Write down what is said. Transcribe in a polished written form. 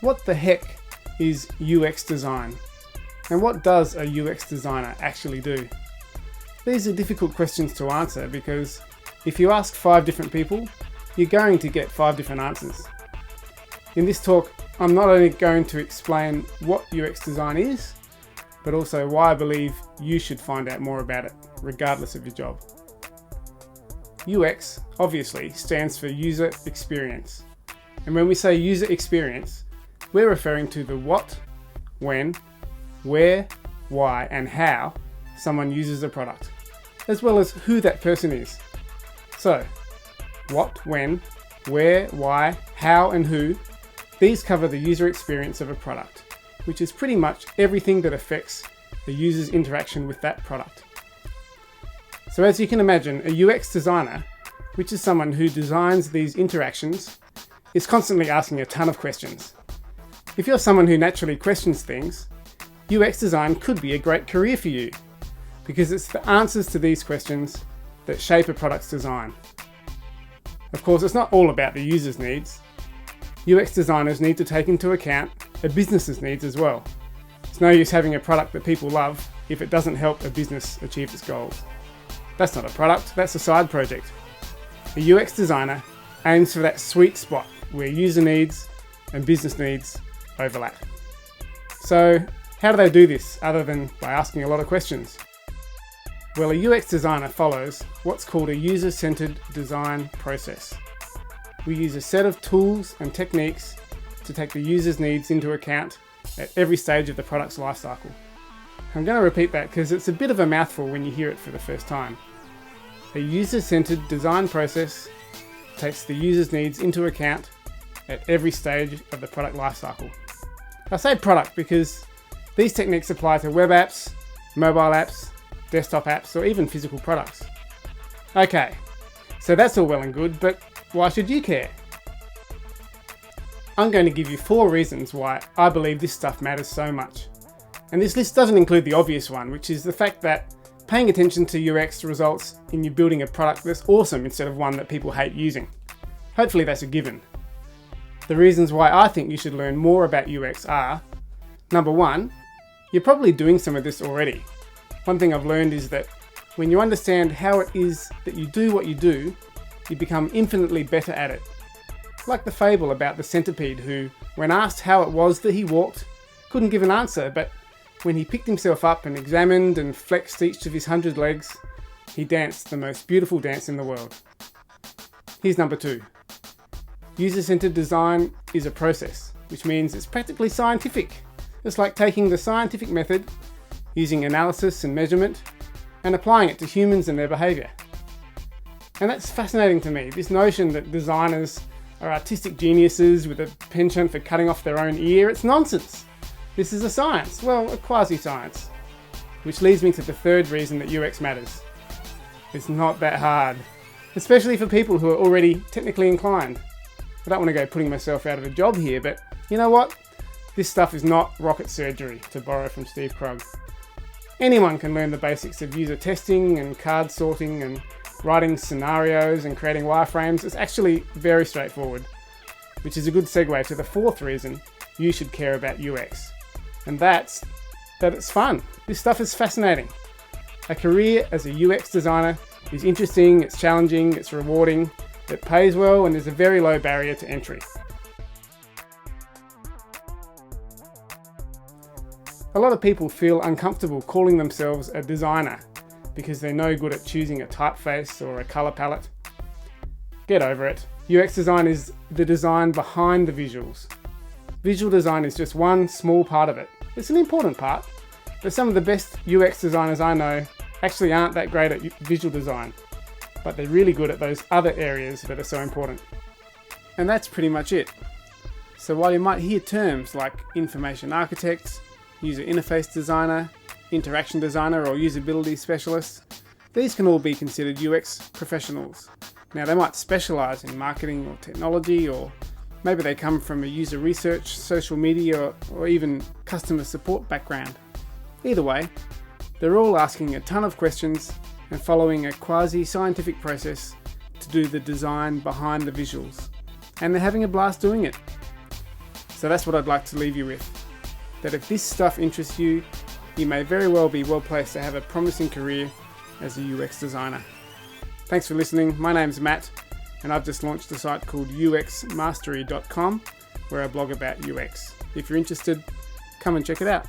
what the heck is UX design? And what does a UX designer actually do? These are difficult questions to answer because if you ask 5 different people, you're going to get 5 different answers. In this talk, I'm not only going to explain what UX design is, but also why I believe you should find out more about it, regardless of your job. UX, obviously, stands for user experience. And when we say user experience, we're referring to the what, when, where, why, and how someone uses a product, as well as who that person is. So, what, when, where, why, how, and who, these cover the user experience of a product, which is pretty much everything that affects the user's interaction with that product. So as you can imagine, a UX designer, which is someone who designs these interactions, is constantly asking a ton of questions. If you're someone who naturally questions things, UX design could be a great career for you, because it's the answers to these questions that shape a product's design. Of course, it's not all about the user's needs. UX designers need to take into account a business's needs as well. It's no use having a product that people love if it doesn't help a business achieve its goals. That's not a product, that's a side project. A UX designer aims for that sweet spot where user needs and business needs overlap. So, how do they do this other than by asking a lot of questions? Well, a UX designer follows what's called a user-centered design process. We use a set of tools and techniques to take the user's needs into account at every stage of the product's lifecycle. I'm going to repeat that because it's a bit of a mouthful when you hear it for the first time. A user-centered design process takes the user's needs into account at every stage of the product lifecycle. I say product because these techniques apply to web apps, mobile apps, desktop apps, or even physical products. Okay, so that's all well and good, but why should you care? I'm going to give you 4 reasons why I believe this stuff matters so much. And this list doesn't include the obvious one, which is the fact that paying attention to UX results in you building a product that's awesome instead of one that people hate using. Hopefully that's a given. The reasons why I think you should learn more about UX are: number 1, you're probably doing some of this already. One thing I've learned is that when you understand how it is that you do what you do, you become infinitely better at it. Like the fable about the centipede who, when asked how it was that he walked, couldn't give an answer, but when he picked himself up and examined and flexed each of his 100 legs, he danced the most beautiful dance in the world. Here's number 2. User-centered design is a process, which means it's practically scientific. It's like taking the scientific method, using analysis and measurement, and applying it to humans and their behaviour. And that's fascinating to me, this notion that designers are artistic geniuses with a penchant for cutting off their own ear. It's nonsense. This is a science, well, a quasi-science. Which leads me to the 3rd reason that UX matters. It's not that hard, especially for people who are already technically inclined. I don't want to go putting myself out of a job here, but you know what? This stuff is not rocket surgery, to borrow from Steve Krug. Anyone can learn the basics of user testing and card sorting and writing scenarios and creating wireframes. It's actually very straightforward, which is a good segue to the 4th reason you should care about UX. And that's that it's fun. This stuff is fascinating. A career as a UX designer is interesting, it's challenging, it's rewarding, it pays well, and there's a very low barrier to entry. A lot of people feel uncomfortable calling themselves a designer because they're no good at choosing a typeface or a colour palette. Get over it. UX design is the design behind the visuals. Visual design is just one small part of it. It's an important part, but some of the best UX designers I know actually aren't that great at visual design, but they're really good at those other areas that are so important. And that's pretty much it. So while you might hear terms like information architect, user interface designer, interaction designer, or usability specialist, these can all be considered UX professionals. Now they might specialise in marketing or technology, or maybe they come from a user research, social media, or even customer support background. Either way, they're all asking a ton of questions and following a quasi-scientific process to do the design behind the visuals. And they're having a blast doing it. So that's what I'd like to leave you with. That if this stuff interests you, you may very well be well placed to have a promising career as a UX designer. Thanks for listening. My name's Matt, and I've just launched a site called uxmastery.com where I blog about UX. If you're interested, come and check it out.